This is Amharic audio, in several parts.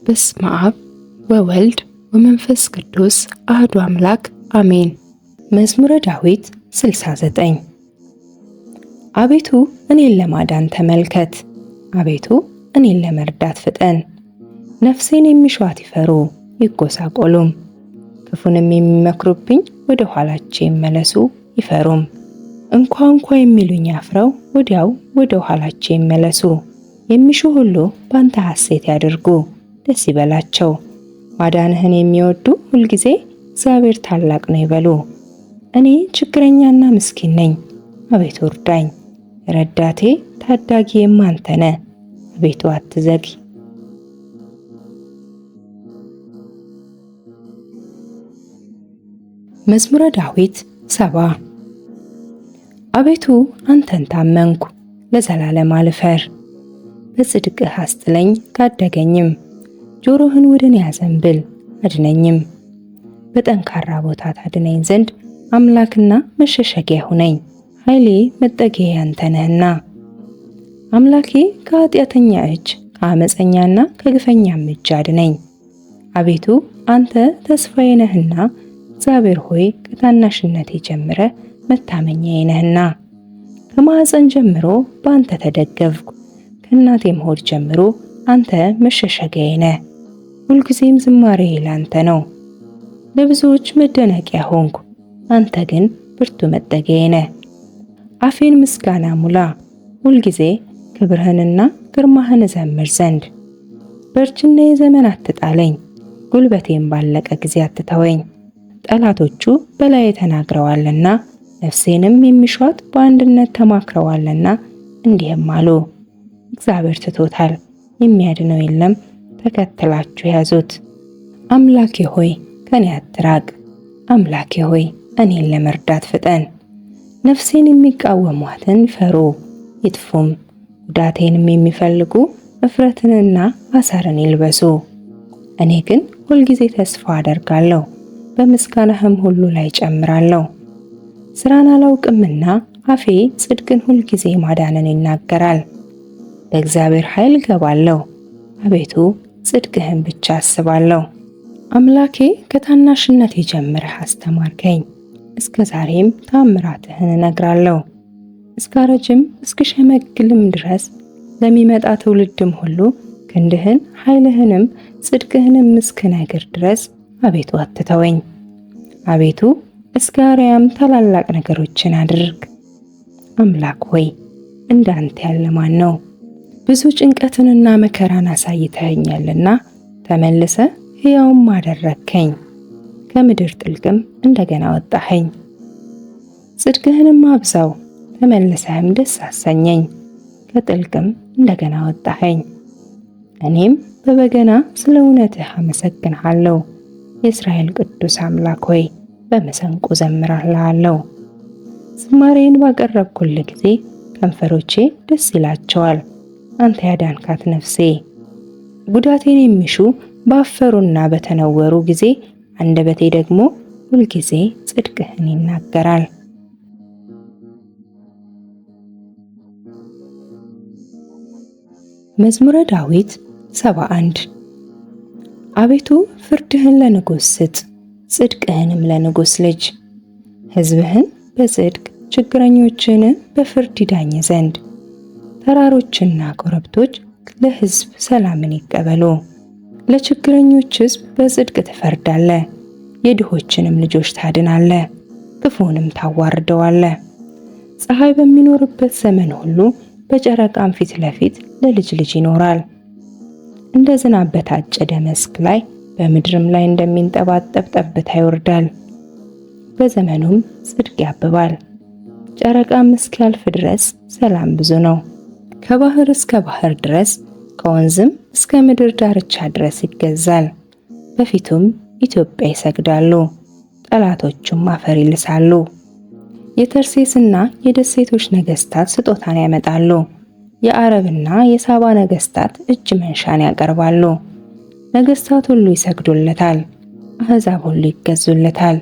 በስመ አብ ወወልድ ወመንፈስ ቅዱስ አህዱ አምላክ አሜን። መዝሙረ ዳዊት 69 አቤቱ እኔን ለማዳን ተመልከት፣ አቤቱ እኔን ለመርዳት ፍጠን። ነፍሴን የሚሿት ይፈሩ ይጎሳቆሉም፣ ክፉንም የሚመክሩብኝ ወደ ኋላቸው ይመለሱ ይፈሩም። እንኳ የሚሉኝ አፍረው ወዲያው ወደ ኋላቸው ይመለሱ። የሚሹ ሁሉ ባንተ ሐሴት ያድርጉ ደስ ይበላቸው። ማዳንህን የሚወዱ ሁልጊዜ እግዚአብሔር ታላቅ ነው ይበሉ። እኔ ችግረኛና ምስኪን ነኝ፣ አቤቱ እርዳኝ። ረዳቴ ታዳጊዬም አንተ ነህ፣ አቤቱ አትዘግይ። መዝሙረ ዳዊት 70 አቤቱ አንተን ታመንኩ፣ ለዘላለም አልፈር። በጽድቅህ አስጥለኝ ታደገኝም፣ ጆሮህን ወደ እኔ አዘንብል አድነኝም። በጠንካራ ቦታ ታድነኝ ዘንድ አምላክና መሸሸጊያ ሁነኝ። ኃይሌ መጠጊያዬ አንተ ነህና። አምላኬ ከኃጢአተኛ እጅ ከአመፀኛና ከግፈኛም እጅ አድነኝ። አቤቱ አንተ ተስፋዬ ነህና፣ እግዚአብሔር ሆይ ከታናሽነቴ ጀምረ መታመኛዬ ነህና። ከማኅፀን ጀምሮ በአንተ ተደገፍኩ፣ ከእናቴም ሆድ ጀምሮ አንተ መሸሸጊያዬ ነህ። ሁልጊዜም ዝማሬዬ ላንተ ነው። ለብዙዎች መደነቂያ ሆንኩ፣ አንተ ግን ብርቱ መጠጊያዬ ነህ። አፌን ምስጋና ሙላ፣ ሁልጊዜ ክብርህንና ግርማህን እዘምር ዘንድ። በእርጅናዬ ዘመን አትጣለኝ፣ ጉልበቴም ባለቀ ጊዜ አትተወኝ። ጠላቶቹ በላዬ ተናግረዋልና፣ ነፍሴንም የሚሿት በአንድነት ተማክረዋልና እንዲህም አሉ፣ እግዚአብሔር ትቶታል፣ የሚያድነው የለም፣ ተከትላችሁ ያዙት። አምላኬ ሆይ ከኔ አትራቅ፣ አምላኬ ሆይ እኔን ለመርዳት ፍጠን። ነፍሴን የሚቃወሟትን ይፈሩ ይጥፉም፣ ጉዳቴንም የሚፈልጉ እፍረትንና አሳርን ይልበሱ። እኔ ግን ሁልጊዜ ተስፋ አደርጋለሁ፣ በምስጋናህም ሁሉ ላይ ጨምራለሁ። ስራን አላውቅምና አፌ ጽድቅን ሁልጊዜ ማዳንን ይናገራል። በእግዚአብሔር ኃይል እገባለሁ፣ አቤቱ ጽድቅህን ብቻ አስባለሁ። አምላኬ ከታናሽነቴ ጀምረህ አስተማርከኝ፣ እስከ ዛሬም ታምራትህን እነግራለሁ። እስካረጅም እስክሸመግልም ድረስ ለሚመጣ ትውልድም ሁሉ ክንድህን ኃይልህንም ጽድቅህንም እስክነግር ድረስ አቤቱ አትተወኝ። አቤቱ እስከ አርያም ታላላቅ ነገሮችን አድርግ። አምላክ ሆይ እንዳንተ ያለ ማን ነው? ብዙ ጭንቀትንና መከራን አሳይተኸኛልና ተመልሰ ሕያውም አደረግከኝ። ከምድር ጥልቅም እንደገና ወጣኸኝ። ጽድቅህንም አብዛው፣ ተመልሰህም ደስ አሰኘኝ። ከጥልቅም እንደገና ወጣኸኝ። እኔም በበገና ስለ እውነትህ አመሰግንሃለሁ። የእስራኤል ቅዱስ አምላክ ሆይ በመሰንቆ ዘምራለሁ። ዝማሬን ባቀረብኩልህ ጊዜ ከንፈሮቼ ደስ ይላቸዋል። አንተ ያዳንካት ነፍሴ። ጉዳቴን የሚሹ ባፈሩና በተነወሩ ጊዜ አንደበቴ ደግሞ ሁልጊዜ ጽድቅህን ይናገራል። መዝሙረ ዳዊት 71 አቤቱ ፍርድህን ለንጉሥ ስጥ፣ ጽድቅህንም ለንጉሥ ልጅ። ሕዝብህን በጽድቅ ችግረኞችን በፍርድ ይዳኝ ዘንድ። ተራሮችና ኮረብቶች ለሕዝብ ሰላምን ይቀበሉ። ለችግረኞች ሕዝብ በጽድቅ ትፈርዳለህ፣ የድሆችንም ልጆች ታድናለህ፣ ክፉንም ታዋርደዋለህ። ፀሐይ በሚኖርበት ዘመን ሁሉ በጨረቃም ፊት ለፊት ለልጅ ልጅ ይኖራል። እንደ ዝናብ በታጨደ መስክ ላይ በምድርም ላይ እንደሚንጠባጠብ ጠብታ ይወርዳል። በዘመኑም ጽድቅ ያብባል። ጨረቃም እስኪያልፍ ድረስ ሰላም ብዙ ነው። ከባህር እስከ ባህር ድረስ ከወንዝም እስከ ምድር ዳርቻ ድረስ ይገዛል። በፊቱም ኢትዮጵያ ይሰግዳሉ፣ ጠላቶቹም አፈር ይልሳሉ። የተርሴስና የደሴቶች ነገስታት ስጦታን ያመጣሉ። የአረብና የሳባ ነገስታት እጅ መንሻን ያቀርባሉ። ነገስታት ሁሉ ይሰግዱለታል፣ አሕዛብ ሁሉ ይገዙለታል።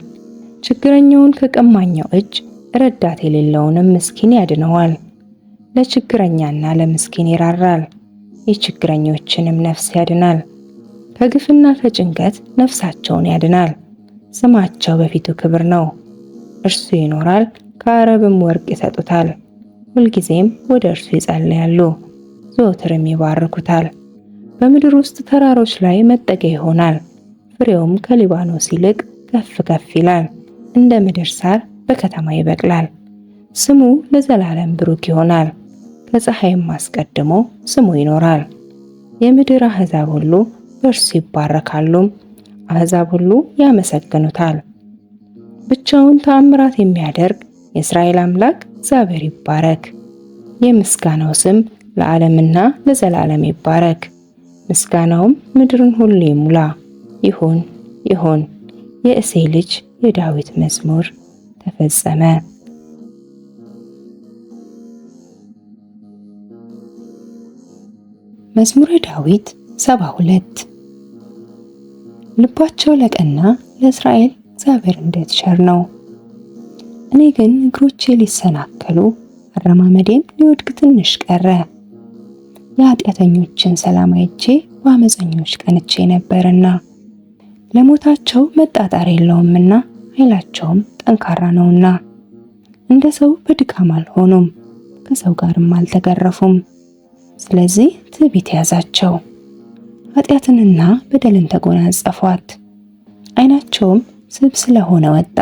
ችግረኛውን ከቀማኛው እጅ፣ ረዳት የሌለውንም ምስኪን ያድነዋል። ለችግረኛና ለምስኪን ይራራል፣ የችግረኞችንም ነፍስ ያድናል። ከግፍና ከጭንቀት ነፍሳቸውን ያድናል። ስማቸው በፊቱ ክብር ነው። እርሱ ይኖራል፣ ከአረብም ወርቅ ይሰጡታል። ሁልጊዜም ወደ እርሱ ይጸልያሉ፣ ዘወትርም ይባርኩታል። በምድር ውስጥ ተራሮች ላይ መጠጊያ ይሆናል። ፍሬውም ከሊባኖስ ይልቅ ከፍ ከፍ ይላል። እንደ ምድር ሳር በከተማ ይበቅላል። ስሙ ለዘላለም ብሩክ ይሆናል። ከፀሐይም አስቀድሞ ስሙ ይኖራል። የምድር አሕዛብ ሁሉ በእርሱ ይባረካሉ፣ አሕዛብ ሁሉ ያመሰግኑታል። ብቻውን ተአምራት የሚያደርግ የእስራኤል አምላክ እግዚአብሔር ይባረክ። የምስጋናው ስም ለዓለምና ለዘላለም ይባረክ። ምስጋናውም ምድርን ሁሉ ይሙላ። ይሁን ይሁን። የእሴይ ልጅ የዳዊት መዝሙር ተፈጸመ። መዝሙረ ዳዊት 72 ልባቸው ለቀና ለእስራኤል እግዚአብሔር እንዴት ቸር ነው። እኔ ግን እግሮቼ ሊሰናከሉ አረማመዴም ሊወድቅ ትንሽ ቀረ። የኃጢአተኞችን ሰላም አይቼ በአመፀኞች ቀንቼ ነበርና፣ ለሞታቸው መጣጣር የለውምና ኃይላቸውም ጠንካራ ነውና። እንደ ሰው በድካም አልሆኑም፣ ከሰው ጋርም አልተገረፉም። ስለዚህ ትዕቢት ያዛቸው፣ ኃጢአትንና በደልን ተጎናጸፏት። ዓይናቸውም ስብ ስለሆነ ወጣ፣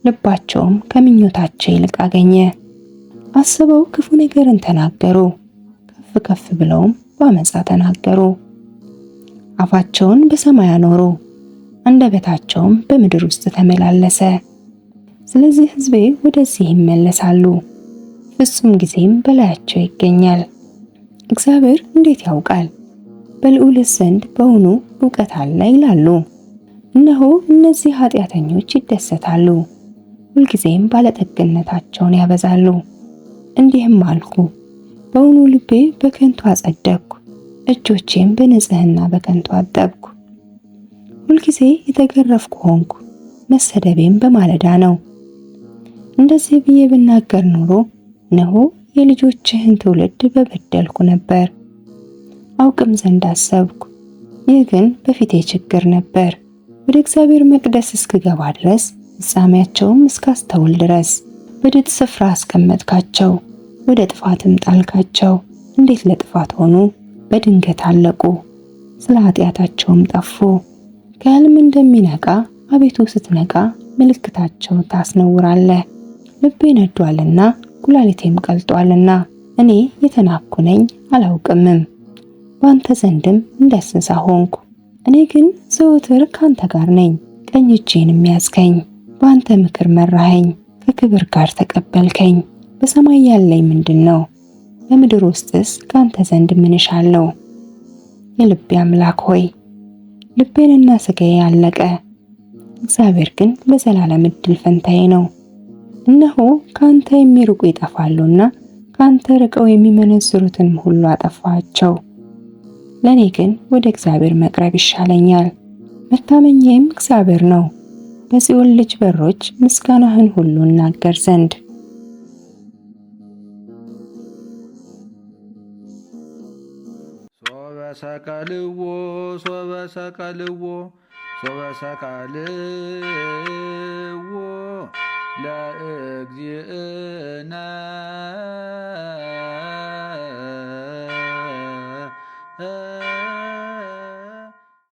ልባቸውም ከምኞታቸው ይልቅ አገኘ። አስበው ክፉ ነገርን ተናገሩ፣ ከፍ ከፍ ብለውም በአመፃ ተናገሩ። አፋቸውን በሰማይ አኖሩ፣ አንደበታቸውም በምድር ውስጥ ተመላለሰ። ስለዚህ ሕዝቤ ወደዚህ ይመለሳሉ፣ ፍጹም ጊዜም በላያቸው ይገኛል። እግዚአብሔር እንዴት ያውቃል? በልዑልስ ዘንድ በውኑ ዕውቀት አለ ይላሉ። እነሆ እነዚህ ኃጢአተኞች ይደሰታሉ፣ ሁልጊዜም ባለጠግነታቸውን ያበዛሉ። እንዲህም አልኩ፣ በውኑ ልቤ በከንቱ አጸደቅኩ፣ እጆቼም በንጽሕና በከንቱ አጠብኩ። ሁልጊዜ የተገረፍኩ ሆንኩ፣ መሰደቤም በማለዳ ነው። እንደዚህ ብዬ ብናገር ኖሮ እነሆ የልጆችህን ትውልድ በበደልኩ ነበር። አውቅም ዘንድ አሰብኩ፣ ይህ ግን በፊቴ ችግር ነበር። ወደ እግዚአብሔር መቅደስ እስክገባ ድረስ ፍጻሜያቸውም እስካስተውል ድረስ በድጥ ስፍራ አስቀመጥካቸው፣ ወደ ጥፋትም ጣልካቸው። እንዴት ለጥፋት ሆኑ! በድንገት አለቁ፣ ስለ ኃጢአታቸውም ጠፉ። ከሕልም እንደሚነቃ አቤቱ ስትነቃ ምልክታቸው ታስነውራለህ። ልቤ ነዷልና ኩላሊቴም ቀልጧልና፣ እኔ የተናኩ ነኝ አላውቅምም፣ በአንተ ዘንድም እንደ እንስሳ ሆንኩ። እኔ ግን ዘወትር ካንተ ጋር ነኝ፣ ቀኝ እጄንም ያዝከኝ። በአንተ ምክር መራኸኝ፣ ከክብር ጋር ተቀበልከኝ። በሰማይ ያለኝ ምንድን ነው? በምድር ውስጥስ ካንተ ዘንድ ምን እሻለሁ? የልቤ አምላክ ሆይ ልቤንና ሥጋዬ አለቀ። እግዚአብሔር ግን ለዘላለም ዕድል ፈንታዬ ነው። እነሆ ካንተ የሚርቁ ይጠፋሉና ካንተ ርቀው የሚመነዝሩትንም ሁሉ አጠፋቸው። ለእኔ ግን ወደ እግዚአብሔር መቅረብ ይሻለኛል፣ መታመኛዬም እግዚአብሔር ነው። በጽዮን ልጅ በሮች ምስጋናህን ሁሉ እናገር ዘንድ። ሰቀልዎ ሶበ ሰቀልዎ ሶበ ሰቀልዎ ለእግዚእነ